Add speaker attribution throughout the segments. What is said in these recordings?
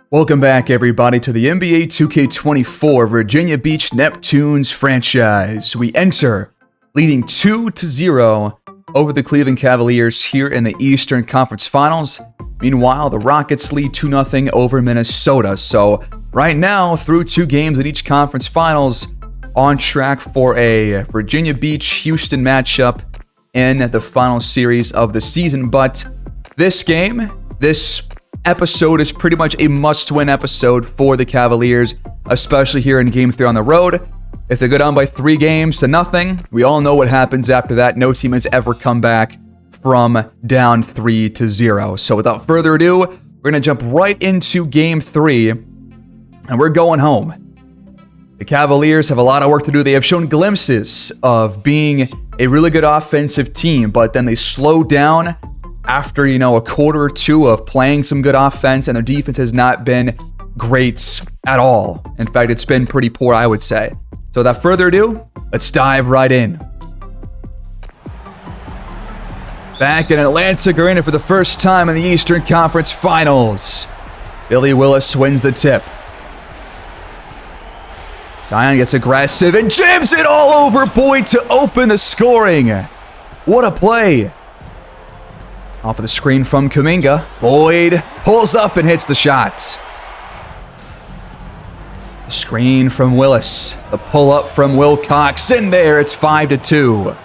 Speaker 1: Welcome back, everybody, to the NBA 2K24 Virginia Beach Neptunes franchise. We enter leading 2-0 over the Cleveland Cavaliers here in the Eastern Conference Finals. Meanwhile, the Rockets lead 2-0 over Minnesota. So right now, through 2 games in each conference finals, on track for a Virginia Beach-Houston matchup in the final series of the season. But this game, this episode is pretty much a must-win episode for the Cavaliers, especially here in Game 3 on the road. If they go down by 3-0, we all know what happens after that. No team has ever come back from down 3-0. So without further ado, we're going to jump right into Game 3, and we're going home. The Cavaliers have a lot of work to do. They have shown glimpses of being a really good offensive team, but then they slow down after, a quarter or two of playing some good offense, and their defense has not been great at all. In fact, it's been pretty poor, I would say. So without further ado, let's dive right in. Back in Atlantic Arena for the first time in the Eastern Conference Finals. Billy Willis wins the tip. Zion gets aggressive and jams it all over Boyd to open the scoring. What a play. Off of the screen from Kuminga. Boyd pulls up and hits the shots. The screen from Willis. The pull-up from Wilcox. In there, it's 5-2.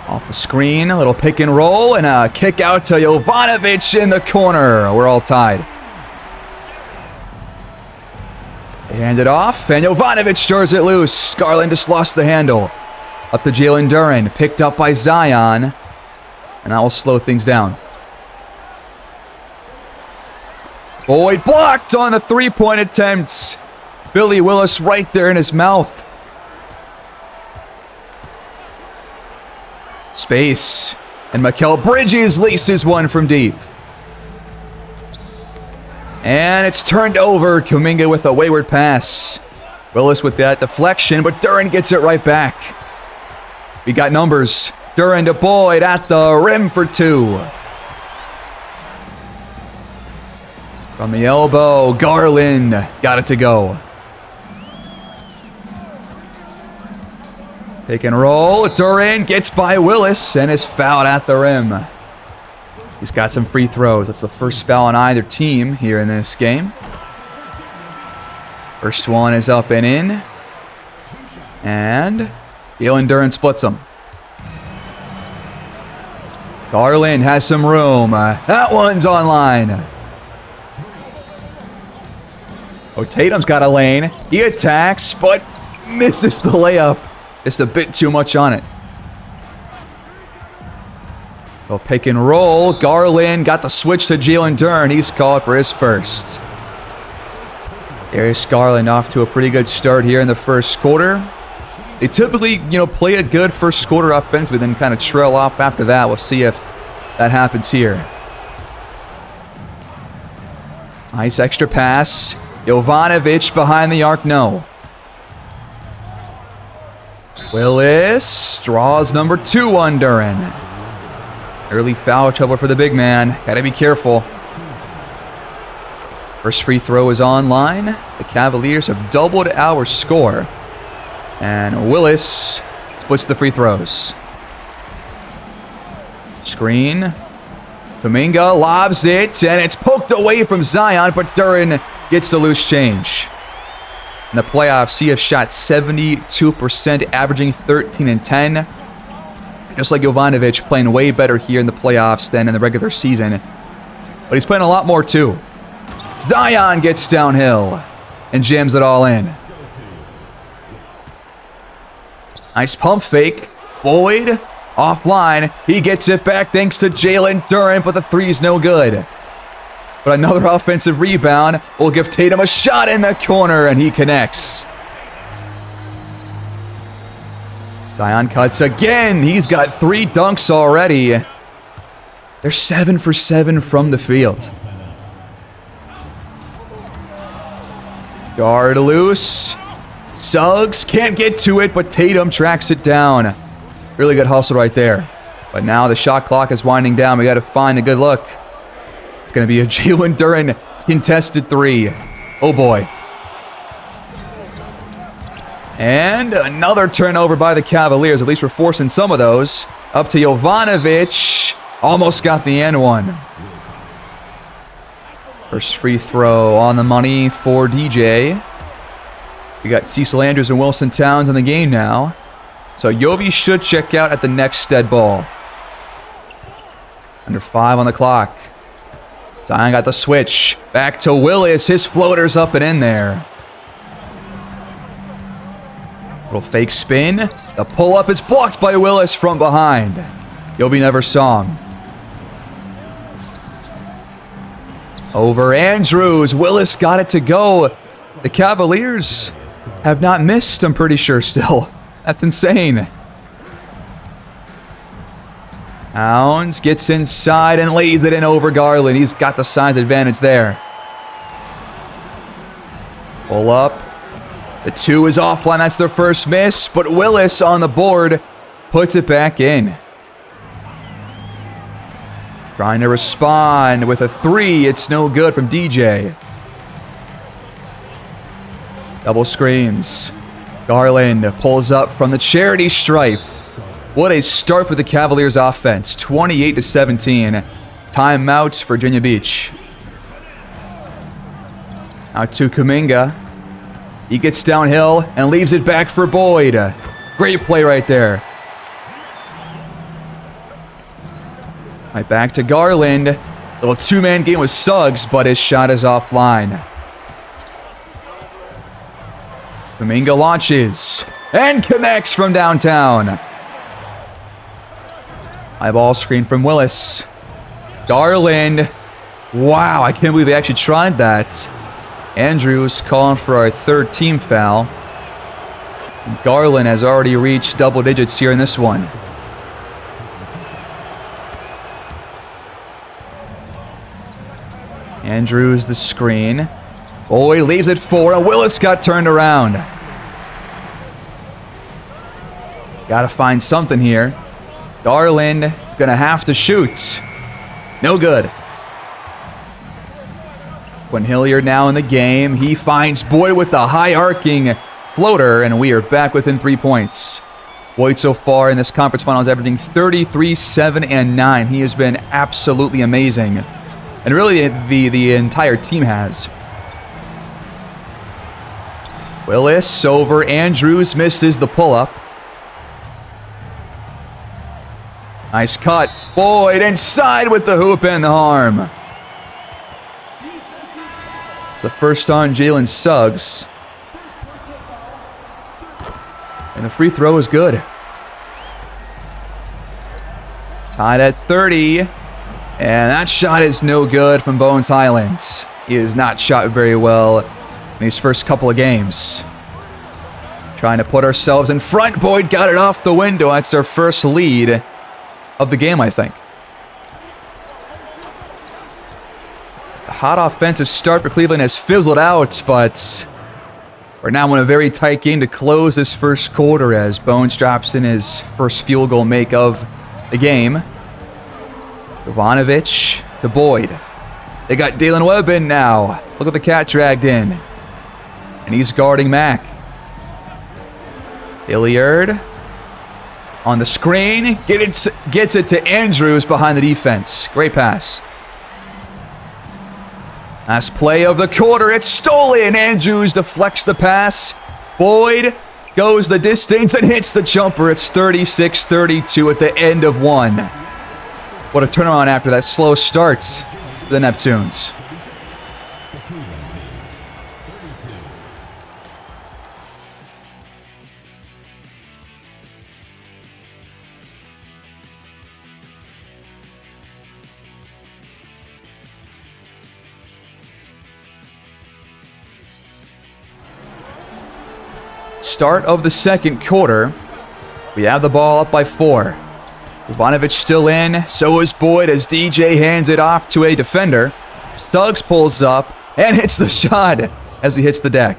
Speaker 1: Off the screen, a little pick and roll, and a kick out to Jovanovic in the corner. We're all tied. They hand it off, and Jovanovic stars it loose. Garland just lost the handle. Up to Jalen Duren, picked up by Zion. And that will slow things down. Boyd blocked on the three-point attempt. Billy Willis right there in his mouth. Space. And Mikal Bridges laces one from deep. And it's turned over. Kuminga with a wayward pass. Willis with that deflection, but Duren gets it right back. We got numbers. Duren to Boyd at the rim for 2. From the elbow, Garland got it to go. Pick and roll. Duren gets by Willis and is fouled at the rim. He's got some free throws. That's the first foul on either team here in this game. First one is up and in. And Jalen Duren splits them. Garland has some room. That one's online. Oh, Tatum's got a lane. He attacks, but misses the layup. Just a bit too much on it. They'll pick and roll. Garland got the switch to Jalen Duren. He's called for his first. Darius Garland off to a pretty good start here in the first quarter. They typically, play a good first quarter offensively, then kind of trail off after that. We'll see if that happens here. Nice extra pass. Jovanovic behind the arc, no. Willis draws number 2 on Duren. Early foul trouble for the big man. Gotta be careful. First free throw is online. The Cavaliers have doubled our score. And Willis splits the free throws. Screen. Kuminga lobs it, and it's poked away from Zion, but Duren gets the loose change. In the playoffs, he has shot 72%, averaging 13 and 10. Just like Jovanovic, playing way better here in the playoffs than in the regular season. But he's playing a lot more, too. Zion gets downhill and jams it all in. Nice pump fake. Boyd offline. He gets it back thanks to Jalen Duren, but the three's no good. But another offensive rebound will give Tatum a shot in the corner, and he connects. Zion cuts again. He's got 3 dunks already. They're 7 for 7 from the field. Guard loose. Suggs can't get to it, but Tatum tracks it down. Really good hustle right there. But now the shot clock is winding down. We got to find a good look. going to be a Jalen Duren contested 3. Oh boy. And another turnover by the Cavaliers. At least we're forcing some of those. Up to Jovanovic. Almost got the and one. First free throw on the money for DJ. We got Cecil Andrews and Wilson Towns in the game now. So Yovi should check out at the next dead ball. Under 5 on the clock. Zion got the switch. Back to Willis. His floater's up and in there. Little fake spin. The pull-up is blocked by Willis from behind. Yobi never saw him. Over Andrews. Willis got it to go. The Cavaliers have not missed, I'm pretty sure, still. That's insane. Towns gets inside and lays it in over Garland. He's got the size advantage there. Pull up. The 2 is offline. That's their first miss. But Willis on the board puts it back in. Trying to respond with a 3. It's no good from DJ. Double screens. Garland pulls up from the charity stripe. What a start for the Cavaliers offense. 28-17. Timeout, Virginia Beach. Out to Kuminga. He gets downhill and leaves it back for Boyd. Great play right there. Right back to Garland. Little two-man game with Suggs, but his shot is offline. Kuminga launches and connects from downtown. High ball screen from Willis. Garland. Wow, I can't believe they actually tried that. Andrews calling for our 3rd team foul. Garland has already reached double digits here in this one. Andrews the screen. Boyd leaves it 4, and Willis got turned around. Gotta find something here. Garland is gonna have to shoot. No good. When Hilliard now in the game, he finds Boyd with the high arcing floater, and we are back within 3 points. Boyd so far in this conference finals averaging 33, 7, and 9. He has been absolutely amazing. And really the entire team has. Willis over Andrews, misses the pull-up. Nice cut. Boyd inside with the hoop and the harm. It's the first on Jalen Suggs. And the free throw is good. Tied at 30. And that shot is no good from Bones Highlands. He has not shot very well in these first couple of games. Trying to put ourselves in front. Boyd got it off the window. That's our first lead of the game, I think. The hot offensive start for Cleveland has fizzled out, but we're now in a very tight game to close this first quarter as Bones drops in his first field goal make of the game. Jovanovic to Boyd. They got Dalen Webb in now. Look at the cat dragged in. And he's guarding Mack. Hilliard on the screen. Gets it to Andrews behind the defense. Great pass. Last play of the quarter. It's stolen. Andrews deflects the pass. Boyd goes the distance and hits the jumper. It's 36-32 at the end of one. What a turnaround after that slow start for the Neptunes. Start of the second quarter. We have the ball up by 4. Jovanovic still in. So is Boyd as DJ hands it off to a defender. Suggs pulls up and hits the shot as he hits the deck.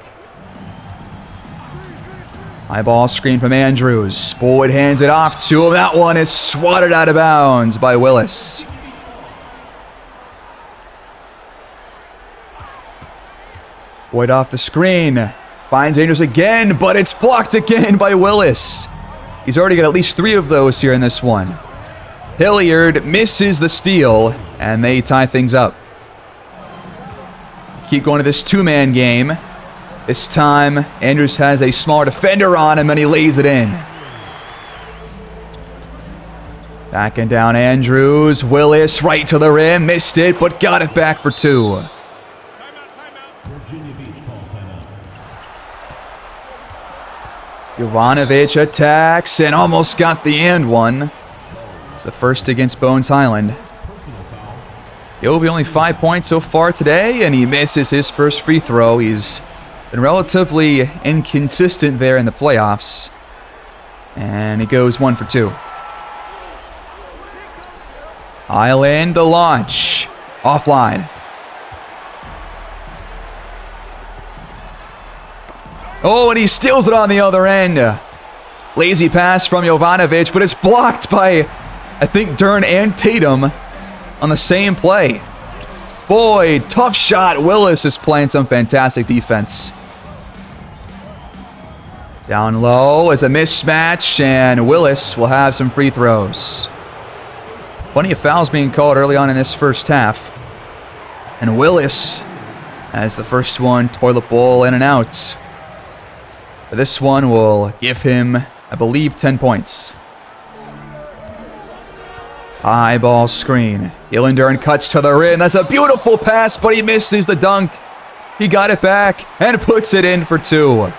Speaker 1: High ball screen from Andrews. Boyd hands it off to him. That one is swatted out of bounds by Willis. Boyd off the screen. Finds Andrews again, but it's blocked again by Willis. He's already got at least 3 of those here in this one. Hilliard misses the steal, and they tie things up. Keep going to this 2-man game. This time, Andrews has a smaller defender on him, and he lays it in. Backing down Andrews. Willis right to the rim. Missed it, but got it back for 2.
Speaker 2: Virginia Beach calls timeout.
Speaker 1: Jovanovic attacks and almost got the and one. It's the first against Bones Highland. Yovi only 5 points so far today, and he misses his first free throw. He's been relatively inconsistent there in the playoffs. And he goes 1 for 2. Highland, the launch. Offline. Oh, and he steals it on the other end. Lazy pass from Jovanovic, but it's blocked by, I think, Dern and Tatum on the same play. Boy, tough shot. Willis is playing some fantastic defense. Down low is a mismatch, and Willis will have some free throws. Plenty of fouls being called early on in this first half. And Willis has the first one, toilet bowl in and out. But this one will give him, I believe, 10 points. High ball screen. Illendern cuts to the rim. That's a beautiful pass, but he misses the dunk. He got it back and puts it in for 2.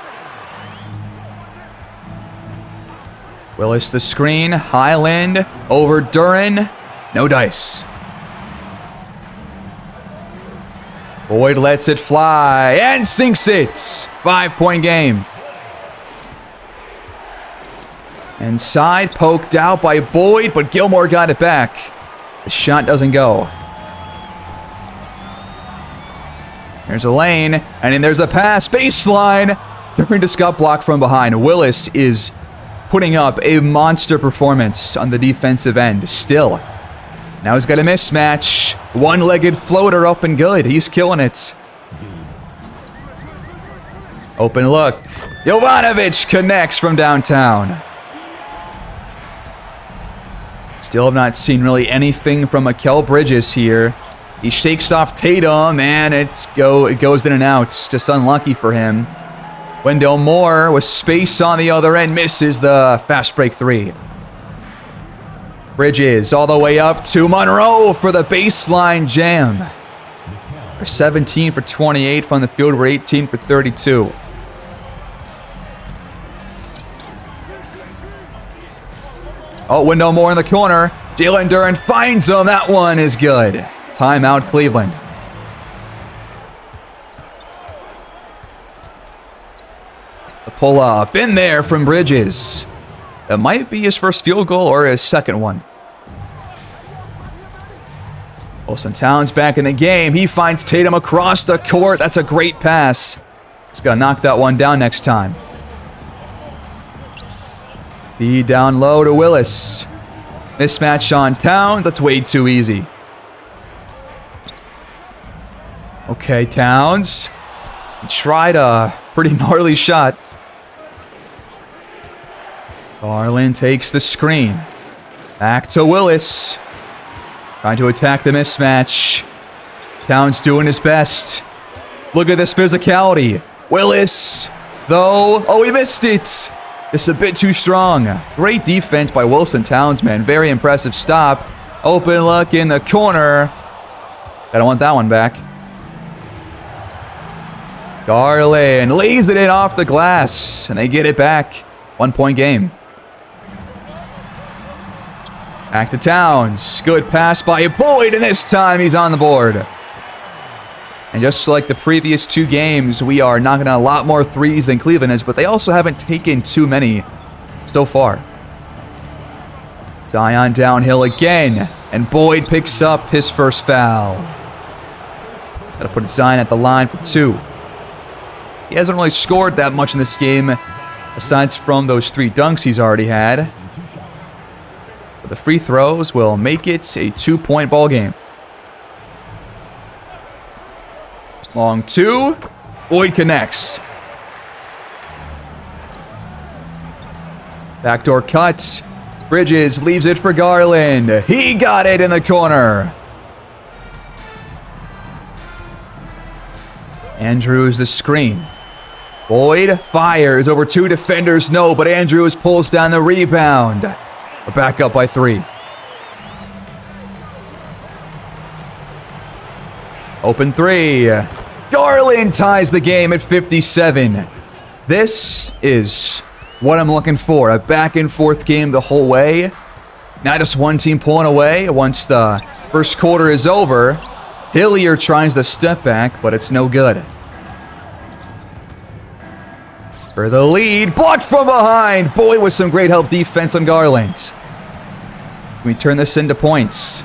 Speaker 1: Willis the screen. Highland over Duran. No dice. Boyd lets it fly and sinks it. 5-point game. Inside, poked out by Boyd, but Gilmore got it back. The shot doesn't go. There's a lane, and then there's a pass. Baseline. Duran just got blocked from behind. Willis is putting up a monster performance on the defensive end. Still. Now he's got a mismatch. One-legged floater up and good. He's killing it. Open look. Jovanovic connects from downtown. Still have not seen really anything from Mikal Bridges here. He shakes off Tatum, and it goes in and out. Just unlucky for him. Wendell Moore with space on the other end misses the fast break 3. Bridges all the way up to Monroe for the baseline jam. We're 17 for 28 from the field. We're 18 for 32. Oh, Wendell Moore in the corner. Jalen Duran finds him. That one is good. Timeout, Cleveland. The pull-up in there from Bridges. That might be his first field goal or his second one. Wilson Towns back in the game. He finds Tatum across the court. That's a great pass. He's got to knock that one down next time. Feed down low to Willis. Mismatch on Towns. That's way too easy. Okay, Towns. He tried a pretty gnarly shot. Garland takes the screen. Back to Willis. Trying to attack the mismatch. Towns doing his best. Look at this physicality. Willis, though. Oh, he missed it. This is a bit too strong. Great defense by Wilson Towns, man. Very impressive stop. Open look in the corner. Gotta want that one back. Garland lays it in off the glass, and they get it back. 1-point game. Back to Towns. Good pass by Boyd, and this time he's on the board. And just like the previous 2 games, we are knocking out a lot more threes than Cleveland is, but they also haven't taken too many so far. Zion downhill again, and Boyd picks up his first foul. Gotta put Zion at the line for 2. He hasn't really scored that much in this game, aside from those 3 dunks he's already had. But the free throws will make it a 2-point ball game. Long 2. Boyd connects. Backdoor cuts. Bridges leaves it for Garland. He got it in the corner. Andrews the screen. Boyd fires over 2 defenders. No, but Andrews pulls down the rebound. We're back up by 3. Open 3. Garland ties the game at 57. This is what I'm looking for. A back and forth game the whole way. Not just one team pulling away. Once the first quarter is over, Hillier tries the step back, but it's no good. For the lead, blocked from behind. Boyd with some great help defense on Garland. Can we turn this into points?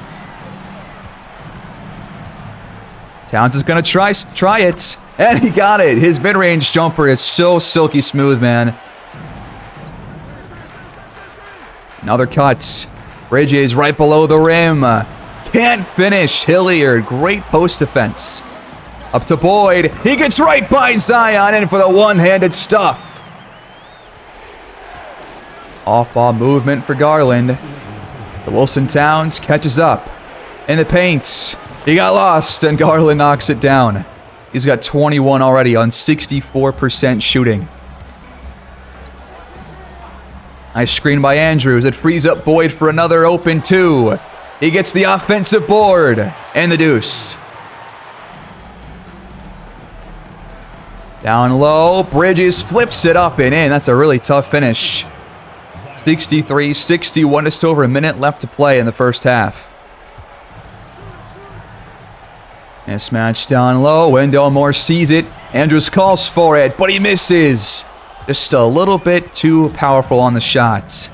Speaker 1: Towns is going to try it. And he got it. His mid-range jumper is so silky smooth, man. Another cut. Bridges right below the rim. Can't finish. Hillier, great post defense. Up to Boyd. He gets right by Zion in for the one-handed stuff. Off-ball movement for Garland. The Wilson Towns catches up. In the paint. He got lost, and Garland knocks it down. He's got 21 already on 64% shooting. Nice screen by Andrews. It frees up Boyd for another open 2. He gets the offensive board and the deuce. Down low, Bridges flips it up and in. That's a really tough finish. 63-61, just over a minute left to play in the first half. Mismatch down low. Wendell Moore sees it. Andrews calls for it, but he misses. Just a little bit too powerful on the shots.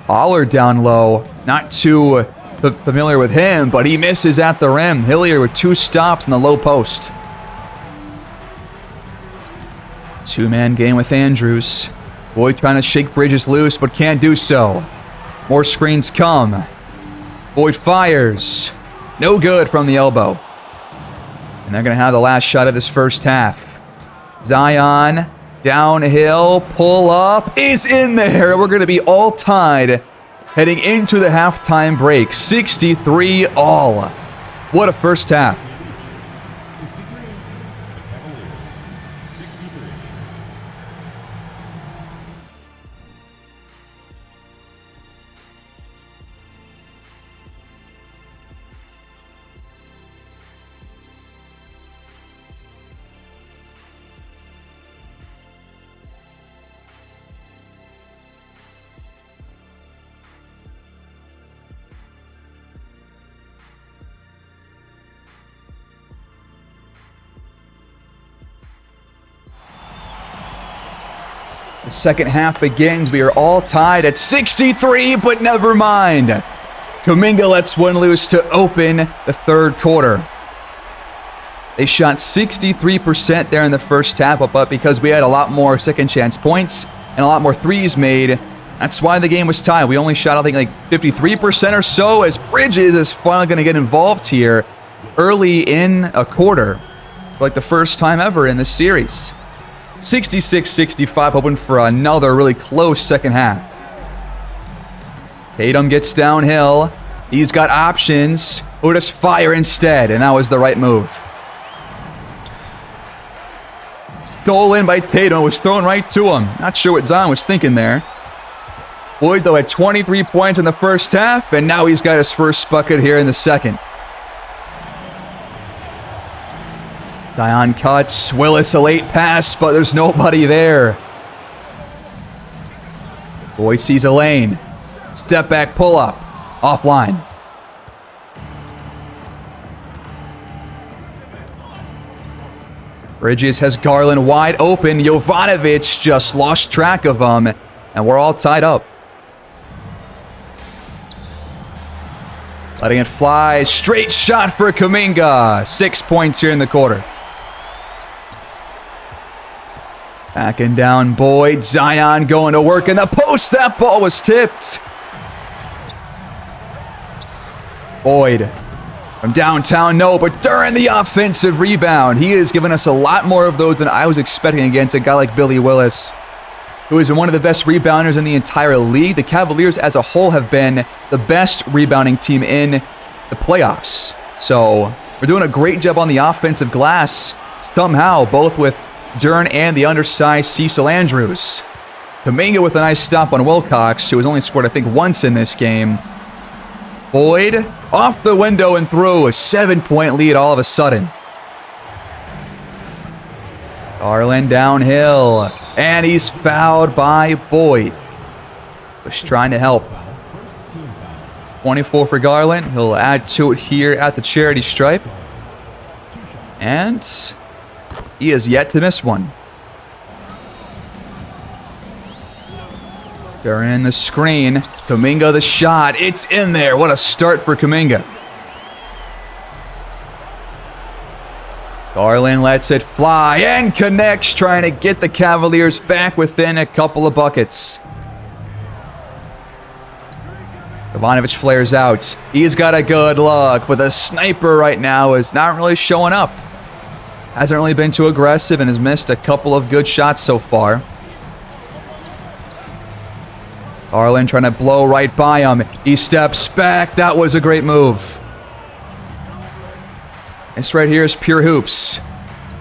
Speaker 1: Pollard down low. Not too familiar with him, but he misses at the rim. Hillier with 2 stops in the low post. 2-man game with Andrews. Boyd trying to shake Bridges loose, but can't do so. More screens come. Boyd fires. No good from the elbow. And they're going to have the last shot of this first half. Zion, downhill, pull up, is in there. We're going to be all tied heading into the halftime break. 63 all. What a first half. The second half begins. We are all tied at 63, but never mind. Kuminga lets one loose to open the third quarter. They shot 63% there in the first half, but because we had a lot more second chance points and a lot more threes made, that's why the game was tied. We only shot, I think, like 53% or so, as Bridges is finally going to get involved here early in a quarter, for like the first time ever in this series. 66-65, hoping for another really close second half. Tatum gets downhill. He's got options. Or just fire instead, and that was the right move. Stolen by Tatum. It was thrown right to him. Not sure what Zion was thinking there. Boyd, though, had 23 points in the first half, and now he's got his first bucket here in the second. Zion cuts. Willis a late pass, but there's nobody there. Boyd sees a lane. Step back, pull up. Offline. Bridges has Garland wide open. Jovanovic just lost track of him, and we're all tied up. Letting it fly. Straight shot for Kuminga. 6 points here in the quarter. Backing down Boyd. Zion going to work in the post. That ball was tipped. Boyd From downtown, no, but during the offensive rebound, he has given us a lot more of those than I was expecting against a guy like Billy Willis, who is one of the best rebounders in the entire league. The Cavaliers as a whole have been the best rebounding team in the playoffs. So we're doing a great job on the offensive glass, somehow, both with Duren and the undersized Cecil Andrews. Kuminga with a nice stop on Wilcox, who has only scored, I think, once in this game. Boyd off the window and through. A 7-point lead all of a sudden. Garland downhill. And he's fouled by Boyd. Just trying to help. 24 for Garland. He'll add to it here at the charity stripe. And he has yet to miss one. During the screen, Kuminga the shot. It's in there. What a start for Kuminga. Garland lets it fly and connects, trying to get the Cavaliers back within a couple of buckets. Ivanovic flares out. He's got a good look, but the sniper right now is not really showing up. Hasn't really been too aggressive and has missed a couple of good shots so far. Garland trying to blow right by him. He steps back. That was a great move. This right here is pure hoops.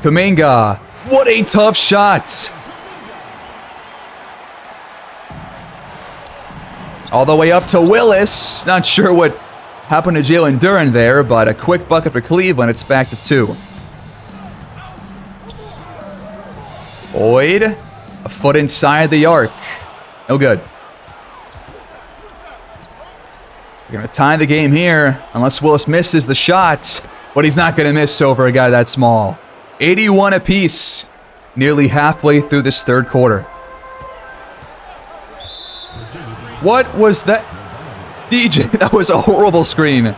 Speaker 1: Kuminga. What a tough shot. All the way up to Willis. Not sure what happened to Jalen Duren there, but a quick bucket for Cleveland. It's back to 2. Boyd. A foot inside the arc. No good. We're going to tie the game here, unless Willis misses the shot. But he's not going to miss over a guy that small. 81 apiece, nearly halfway through this third quarter. What was that? DJ, that was a horrible screen.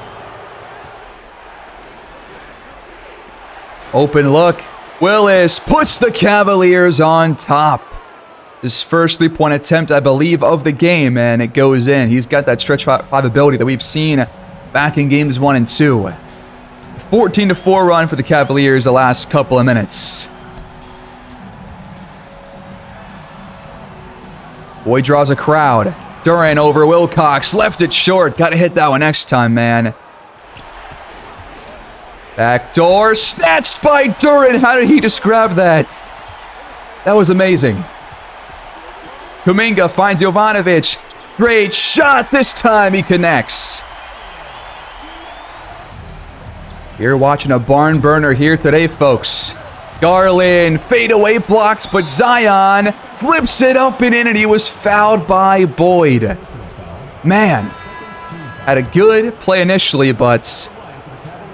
Speaker 1: Open look. Willis puts the Cavaliers on top. His first three-point attempt, I believe, of the game, and it goes in. He's got that stretch 5 ability that we've seen back in games 1 and 2. 14-4 run for the Cavaliers the last couple of minutes. Boyd draws a crowd. Duren over Wilcox. Left it short. Got to hit that one next time, man. Backdoor. Snatched by Duren. How did he just grab that? That was amazing. Kuminga finds Jovanovic. Straight shot. This time he connects. You're watching a barn burner here today, folks. Garland, fadeaway blocks, but Zion flips it up and in, and he was fouled by Boyd. Man, had a good play initially, but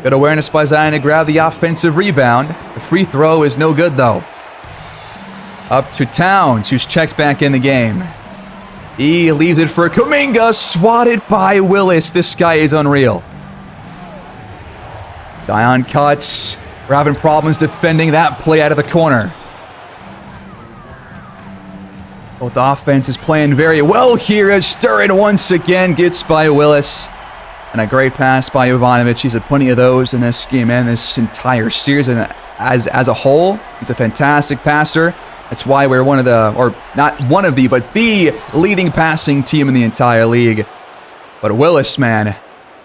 Speaker 1: good awareness by Zion to grab the offensive rebound. The free throw is no good, though. Up to Towns, who's checked back in the game. He leaves it for Kuminga, swatted by Willis. This guy is unreal. Zion cuts. We're having problems defending that play out of the corner. Both offenses playing very well here as Duren once again gets by Willis. And a great pass by Jovanovic. He's had plenty of those in this game and this entire series. And as a whole, he's a fantastic passer. That's why we're one of the, or not one of the, but the leading passing team in the entire league. But Willis, man,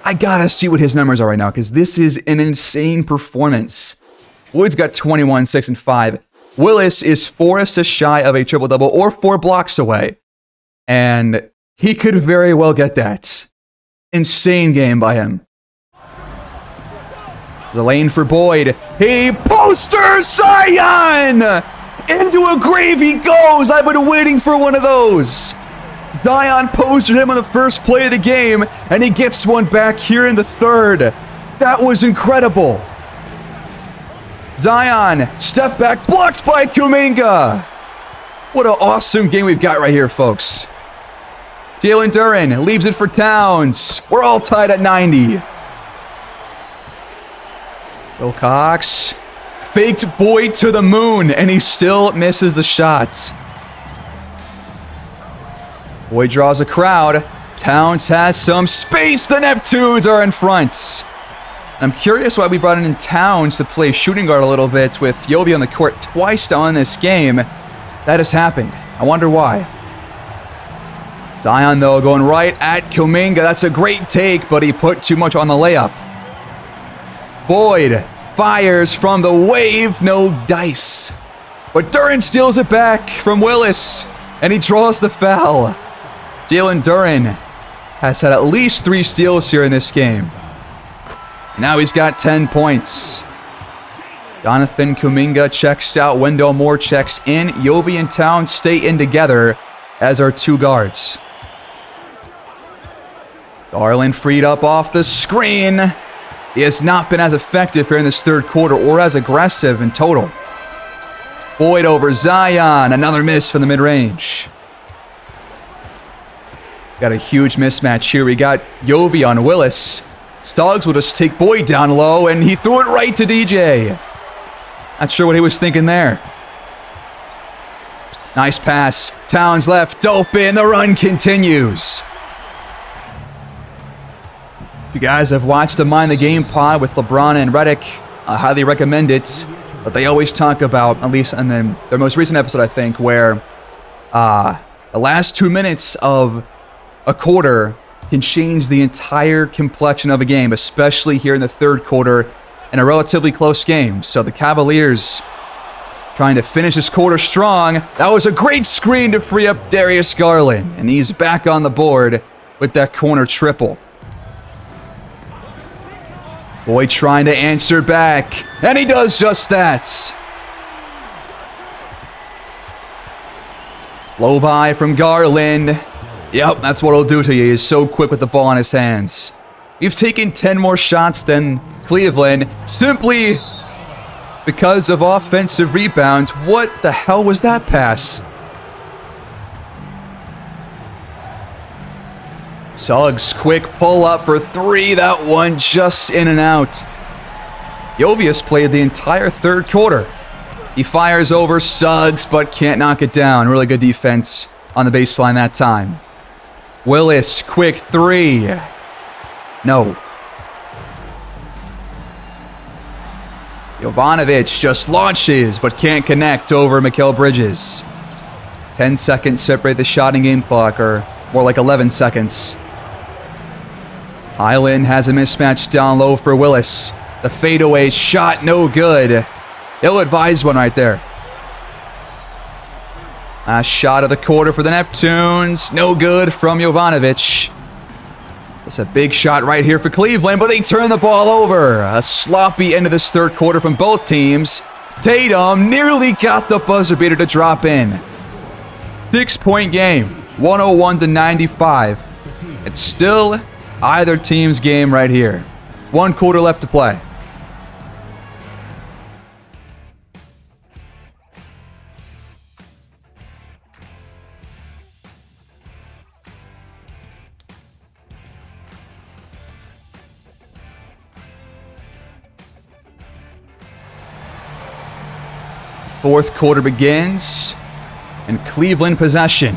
Speaker 1: I gotta see what his numbers are right now, because this is an insane performance. Wood's got 21, 6, and 5. Willis is 4 assists shy of a triple-double, or 4 blocks away. And he could very well get that. Insane game by him. The lane for Boyd. He posters Zion! Into a grave he goes! I've been waiting for one of those. Zion posted him on the first play of the game, and he gets one back here in the third. That was incredible. Zion, step back, blocked by Kuminga. What an awesome game we've got right here, folks. Jalen Duren leaves it for Towns. We're all tied at 90. Wilcox faked Boyd to the moon, and he still misses the shot. Boyd draws a crowd. Towns has some space. The Neptunes are in front. I'm curious why we brought in Towns to play shooting guard a little bit with Yobi on the court twice now in this game. That has happened. I wonder why. Zion, though, going right at Kuminga. That's a great take, but he put too much on the layup. Boyd fires from the wave. No dice. But Duren steals it back from Willis, and he draws the foul. Jalen Duren has had at least 3 steals here in this game. Now he's got 10 points. Jonathan Kuminga checks out. Wendell Moore checks in. Yobi and Towns stay in together as our 2 guards. Garland freed up off the screen. He has not been as effective here in this third quarter or as aggressive in total. Boyd over Zion. Another miss from the mid-range. Got a huge mismatch here. We got Yovi on Willis. Stoggs will just take Boyd down low, and he threw it right to DJ. Not sure what he was thinking there. Nice pass. Towns left open. The run continues. If you guys have watched the Mind the Game pod with LeBron and Redick, I highly recommend it. But they always talk about, at least in their most recent episode, I think, where the last 2 minutes of a quarter can change the entire complexion of a game, especially here in the third quarter in a relatively close game. So the Cavaliers trying to finish this quarter strong. That was a great screen to free up Darius Garland, and he's back on the board with that corner triple. Boyd trying to answer back, and he does just that. Low by from Garland. Yep, that's what he'll do to you. He's so quick with the ball in his hands. We've taken 10 more shots than Cleveland simply because of offensive rebounds. What the hell was that pass? Suggs, quick pull up for 3. That one just in and out. Jovius played the entire third quarter. He fires over Suggs, but can't knock it down. Really good defense on the baseline that time. Willis, quick 3. No. Jovanovic just launches, but can't connect over Mikal Bridges. 10 seconds separate the shot and game clock, or more like 11 seconds. Highland has a mismatch down low for Willis. The fadeaway shot, no good. Ill-advised one right there. Last shot of the quarter for the Neptunes. No good from Jovanovic. It's a big shot right here for Cleveland, but they turn the ball over. A sloppy end of this third quarter from both teams. Tatum nearly got the buzzer beater to drop in. 6-point game, 101-95. It's still either team's game right here. 1 quarter left to play. Fourth quarter begins, and Cleveland possession.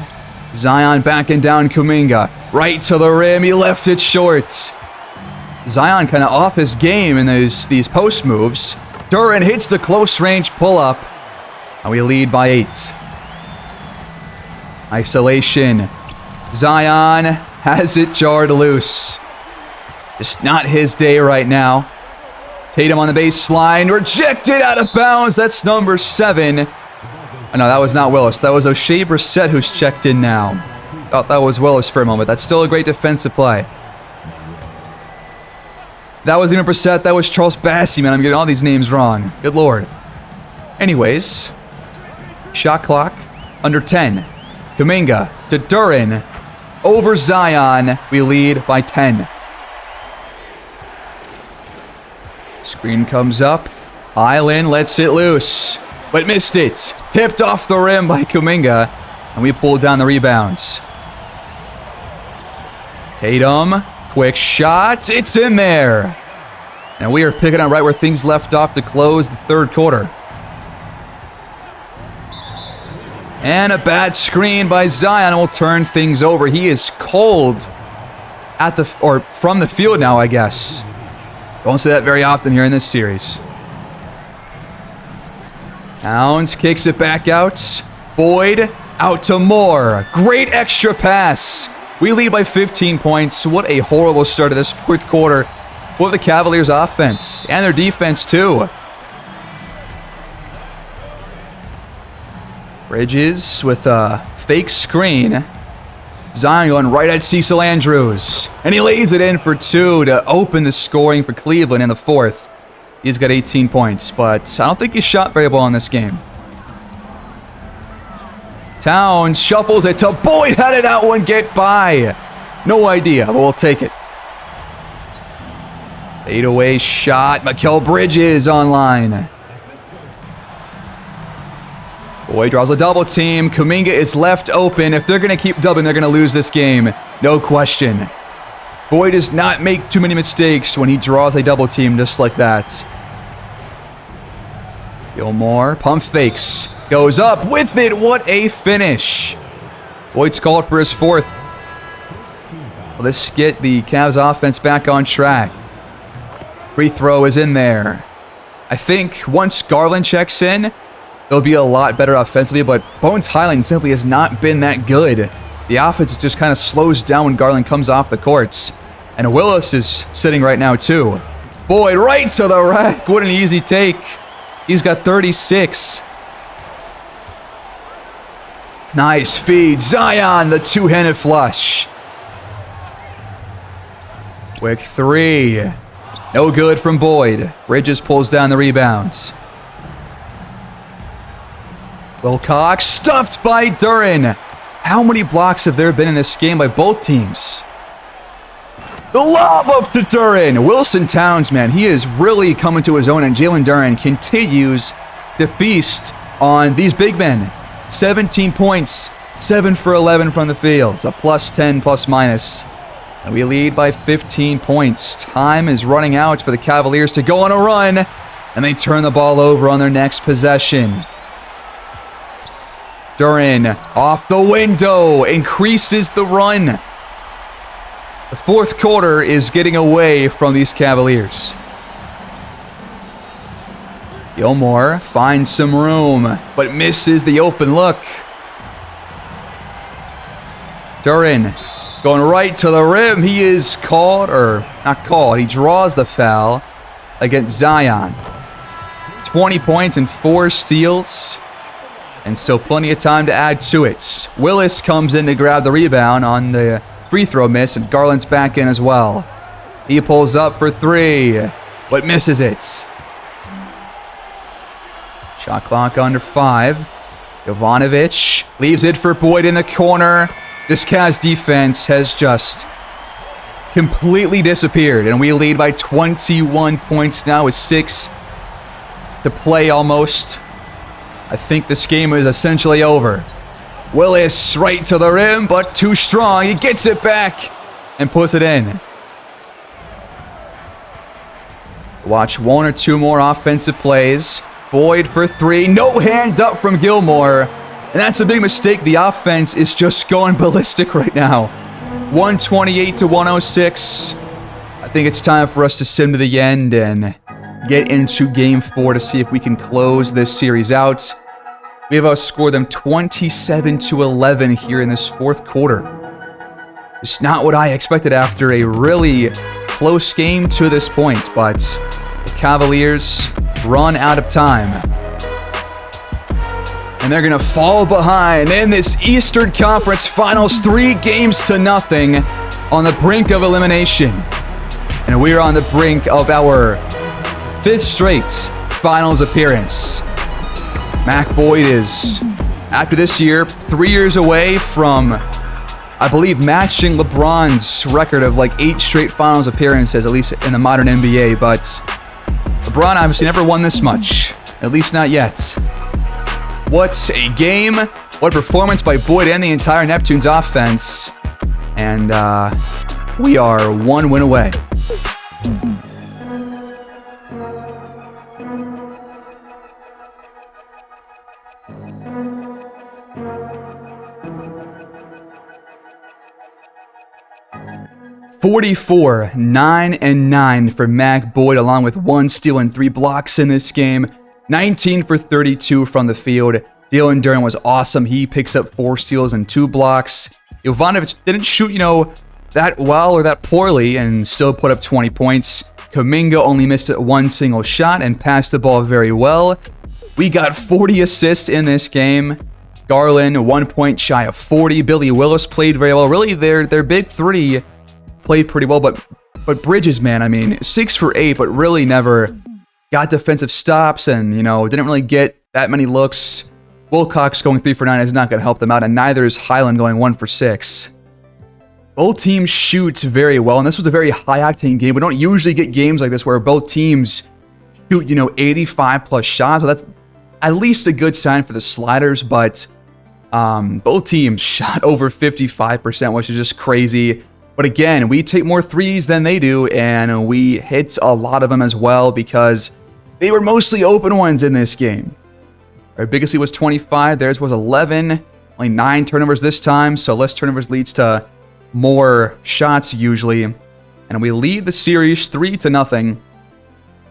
Speaker 1: Zion backing down Kuminga. Right to the rim, he left it short. Zion kind of off his game in these post moves. Duren hits the close range pull-up, and we lead by 8. Isolation. Zion has it jarred loose. Just not his day right now. Tatum on the baseline, rejected out of bounds. That's number 7. Oh, no, that was not Willis. That was O'Shea Brissett who's checked in now. Thought that was Willis for a moment. That's still a great defensive play. That wasn't even Brissett. That was Charles Bassey, man. I'm getting all these names wrong. Good lord. Anyways, shot clock under 10. Kuminga to Duren. Over Zion. We lead by 10. Screen comes up. Highland lets it loose, but missed it. Tipped off the rim by Kuminga, and we pulled down the rebounds. Tatum, quick shot. It's in there. And we are picking up right where things left off to close the third quarter. And a bad screen by Zion will turn things over. He is cold from the field now, I guess. Don't say that very often here in this series. Towns kicks it back out. Boyd out to Moore. Great extra pass. We lead by 15 points. What a horrible start to this fourth quarter for the Cavaliers offense and their defense too. Bridges with a fake screen. Zion going right at Cecil Andrews. And he lays it in for 2 to open the scoring for Cleveland in the fourth. He's got 18 points, but I don't think he shot very well in this game. Towns shuffles it to Boyd. How did that one get by? No idea, but we'll take it. Fadeaway shot. Mikal Bridges online. Boyd draws a double team. Kuminga is left open. If they're going to keep dubbing, they're going to lose this game. No question. Boyd does not make too many mistakes when he draws a double team just like that. Gilmore pump fakes. Goes up with it. What a finish. Boyd's called for his fourth. Well, let's get the Cavs offense back on track. Free throw is in there. I think once Garland checks in, they'll be a lot better offensively, but Bones Highland simply has not been that good. The offense just kind of slows down when Garland comes off the courts. And Willis is sitting right now too. Boyd right to the rack. What an easy take. He's got 36. Nice feed. Zion, the two-handed flush. Quick three. No good from Boyd. Bridges pulls down the rebounds. Wilcox stopped by Duren. How many blocks have there been in this game by both teams? The lob up to Duren. Wilson Towns, man, he is really coming to his own, and Jalen Duren continues to feast on these big men. 17 points, 7 for 11 from the field. It's a +10 plus minus. And we lead by 15 points. Time is running out for the Cavaliers to go on a run, and they turn the ball over on their next possession. Duren off the window, increases the run. The fourth quarter is getting away from these Cavaliers. Gilmore finds some room, but misses the open look. Duren going right to the rim. He is called, or not called, he draws the foul against Zion. 20 points and 4 steals. And still plenty of time to add to it. Willis comes in to grab the rebound on the free throw miss, and Garland's back in as well. He pulls up for 3, but misses it. Shot clock under 5. Jovanovic leaves it for Boyd in the corner. This Cavs defense has just completely disappeared, and we lead by 21 points now with 6 to play almost. I think this game is essentially over. Willis right to the rim, but too strong. He gets it back and puts it in. Watch 1 or 2 more offensive plays. Boyd for 3. No hand up from Gilmore. And that's a big mistake. The offense is just going ballistic right now. 128 to 106. I think it's time for us to sim to the end and get into game 4 to see if we can close this series out. We have outscored them 27 to 11 here in this fourth quarter. It's not what I expected after a really close game to this point, but the Cavaliers run out of time. And they're going to fall behind in this Eastern Conference Finals 3 games to nothing on the brink of elimination. And we are on the brink of our 5th straight finals appearance. Mac Boyd is, after this year, 3 years away from, I believe, matching LeBron's record of like 8 straight finals appearances, at least in the modern NBA. But LeBron obviously never won this much, at least not yet. What a game. What a performance by Boyd and the entire Neptunes offense. And we are 1 win away. 44, 9 and 9 for Mac Boyd, along with 1 steal and 3 blocks in this game. 19 for 32 from the field. Jalen Duren was awesome. He picks up 4 steals and 2 blocks. Jovanovic didn't shoot, that well or that poorly and still put up 20 points. Kuminga only missed 1 single shot and passed the ball very well. We got 40 assists in this game. Garland, 1 point shy of 40. Billy Willis played very well. Really, their big three played pretty well, but Bridges, man, 6 for 8, but really never got defensive stops and, didn't really get that many looks. Wilcox going 3 for 9 is not going to help them out, and neither is Highland going 1 for 6. Both teams shoot very well, and this was a very high-octane game. We don't usually get games like this where both teams shoot, 85-plus shots, so that's at least a good sign for the Sliders, but both teams shot over 55%, which is just crazy. But again, we take more threes than they do, and we hit a lot of them as well because they were mostly open ones in this game. Our biggest lead was 25. Theirs was 11. Only 9 turnovers this time, so less turnovers leads to more shots usually. And we lead the series 3-0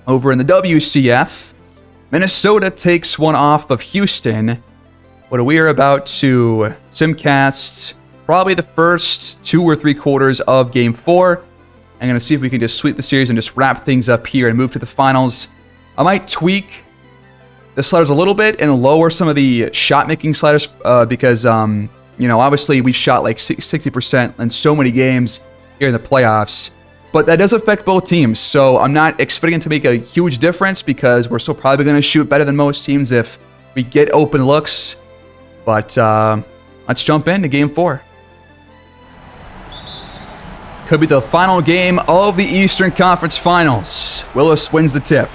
Speaker 1: over in the WCF. Minnesota takes one off of Houston. But we are about to simcast probably the first 2 or 3 quarters of Game 4. I'm going to see if we can just sweep the series and just wrap things up here and move to the finals. I might tweak the sliders a little bit and lower some of the shot-making sliders because, obviously we've shot like 60% in so many games here in the playoffs. But that does affect both teams, so I'm not expecting it to make a huge difference because we're still probably going to shoot better than most teams if we get open looks. But let's jump into Game 4. Could be the final game of the Eastern Conference Finals. Willis wins the tip.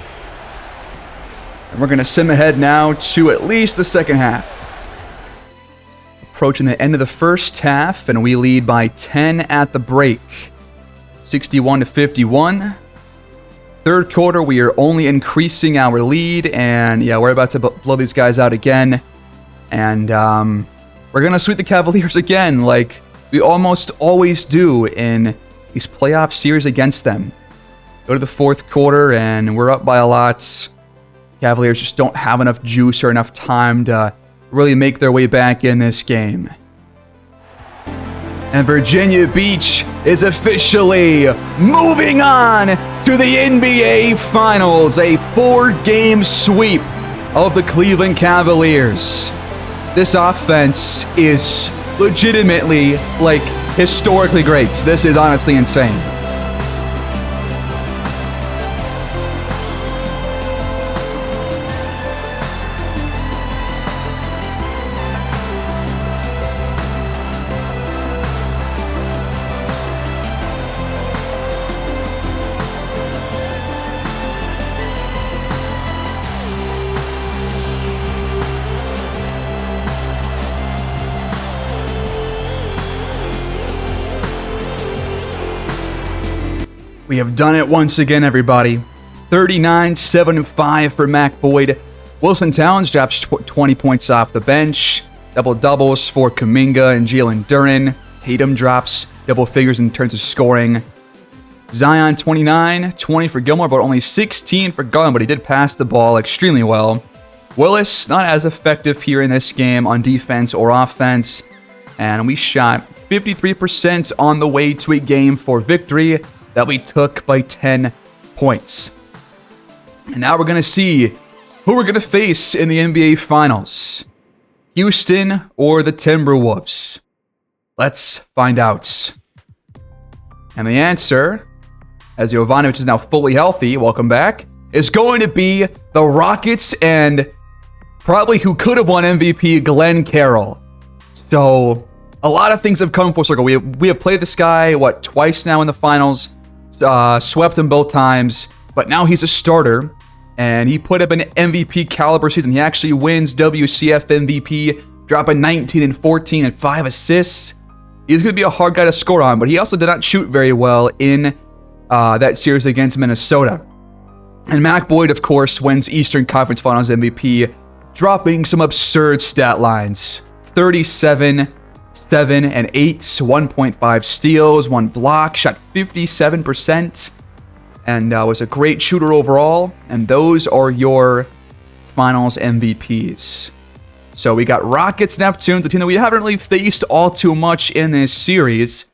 Speaker 1: And we're going to sim ahead now to at least the second half. Approaching the end of the first half, and we lead by 10 at the break. 61-51. Third quarter, we are only increasing our lead, and yeah, we're about to blow these guys out again. And we're going to sweep the Cavaliers again, like we almost always do in these playoff series against them. Go to the fourth quarter, and we're up by a lot. Cavaliers just don't have enough juice or enough time to really make their way back in this game. And Virginia Beach is officially moving on to the NBA Finals, a 4-game sweep of the Cleveland Cavaliers. This offense is legitimately, historically great. This is honestly insane. We have done it once again, everybody. 39-7-5 for Mac Boyd. Wilson Towns drops 20 points off the bench. Double-doubles for Kuminga and Jalen Duren. Tatum drops double figures in terms of scoring. Zion, 29, 20 for Gilmore, but only 16 for Garland, but he did pass the ball extremely well. Willis, not as effective here in this game on defense or offense. And we shot 53% on the way to a Game 4 victory that we took by 10 points. And now we're going to see who we're going to face in the NBA Finals. Houston or the Timberwolves? Let's find out. And the answer, as Jovanovic is now fully healthy, welcome back, is going to be the Rockets and probably who could have won MVP, Glenn Carroll. So a lot of things have come full circle. We have played this guy, twice now in the finals. Swept him both times, but now he's a starter, and he put up an MVP caliber season. He actually wins WCF MVP, dropping 19 and 14 and 5 assists. He's going to be a hard guy to score on, but he also did not shoot very well in that series against Minnesota. And Mac Boyd, of course, wins Eastern Conference Finals MVP, dropping some absurd stat lines. 37, 7 and 8, 1.5 steals, 1 block, shot 57%, and was a great shooter overall. And those are your finals MVPs. So we got Rockets Neptunes, a team that we haven't really faced all too much in this series.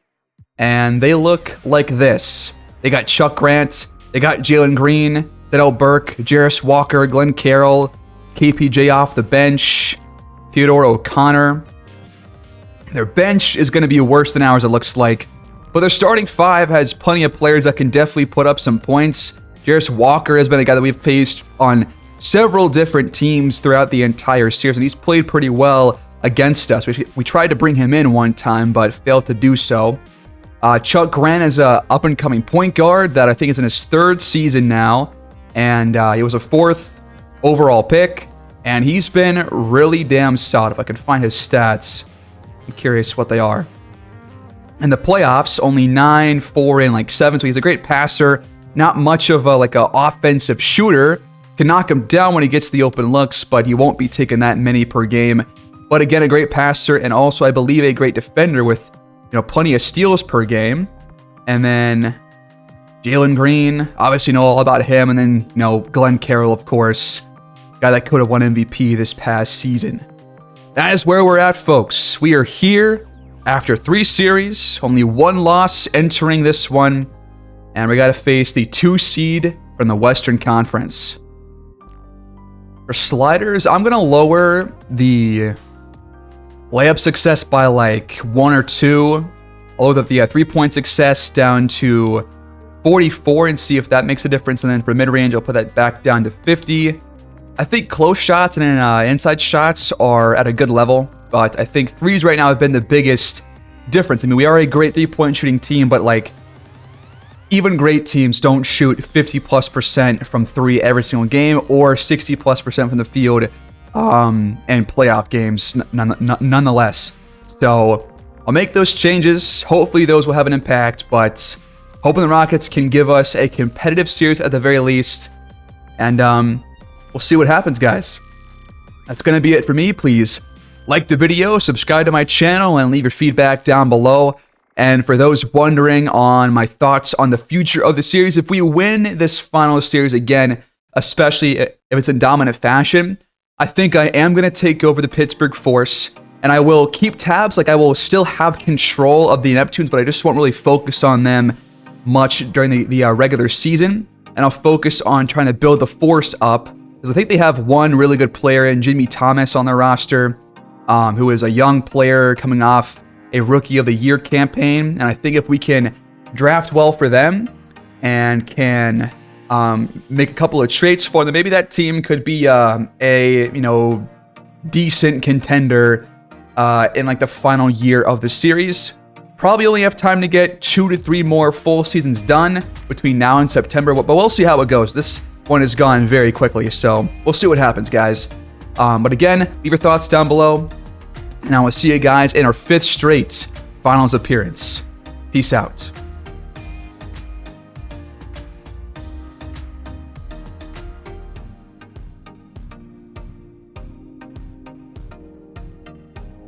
Speaker 1: And they look like this. They got Chuck Grant, they got Jalen Green, Denell Burke, Jarris Walker, Glenn Carroll, KPJ off the bench, Theodore O'Connor. Their bench is going to be worse than ours, it looks like. But their starting 5 has plenty of players that can definitely put up some points. Jarris Walker has been a guy that we've faced on several different teams throughout the entire series, and he's played pretty well against us. We tried to bring him in one time, but failed to do so. Chuck Grant is a up-and-coming point guard that I think is in his 3rd season now, and he was a 4th overall pick, and he's been really damn solid. If I can find his stats, I'm curious what they are. In the playoffs, only 9, 4, and like 7, so he's a great passer. Not much of a offensive shooter. Can knock him down when he gets the open looks, but he won't be taking that many per game. But again, a great passer, and also I believe a great defender with plenty of steals per game. And then Jalen Green, obviously know all about him, and then Glenn Carroll, of course, guy that could have won MVP this past season. That is where we're at, folks. We are here after 3 series, only 1 loss entering this one, and we got to face the 2 seed from the Western Conference. For sliders, I'm going to lower the layup success by like 1 or 2. I'll lower the 3-point success down to 44 and see if that makes a difference. And then for mid-range, I'll put that back down to 50. I think close shots and inside shots are at a good level, but I think threes right now have been the biggest difference. I mean, we are a great 3-point shooting team, but even great teams don't shoot 50+% from 3 every single game, or 60+% from the field in playoff games nonetheless. So I'll make those changes. Hopefully those will have an impact, but hoping the Rockets can give us a competitive series at the very least. And we'll see what happens, guys. That's going to be it for me. Please like the video, subscribe to my channel, and leave your feedback down below. And for those wondering on my thoughts on the future of the series, if we win this final series again, especially if it's in dominant fashion, I think I am going to take over the Pittsburgh Force, and I will keep tabs. I will still have control of the Neptunes, but I just won't really focus on them much during the regular season. And I'll focus on trying to build the Force up, because I think they have one really good player in Jimmy Thomas on their roster, who is a young player coming off a Rookie of the Year campaign. And I think if we can draft well for them and can make a couple of trades for them, maybe that team could be a decent contender in the final year of the series. Probably only have time to get 2 to 3 more full seasons done between now and September, but we'll see how it goes. This one has gone very quickly, so we'll see what happens, guys. But again, leave your thoughts down below, and I will see you guys in our 5th straight finals appearance. Peace out.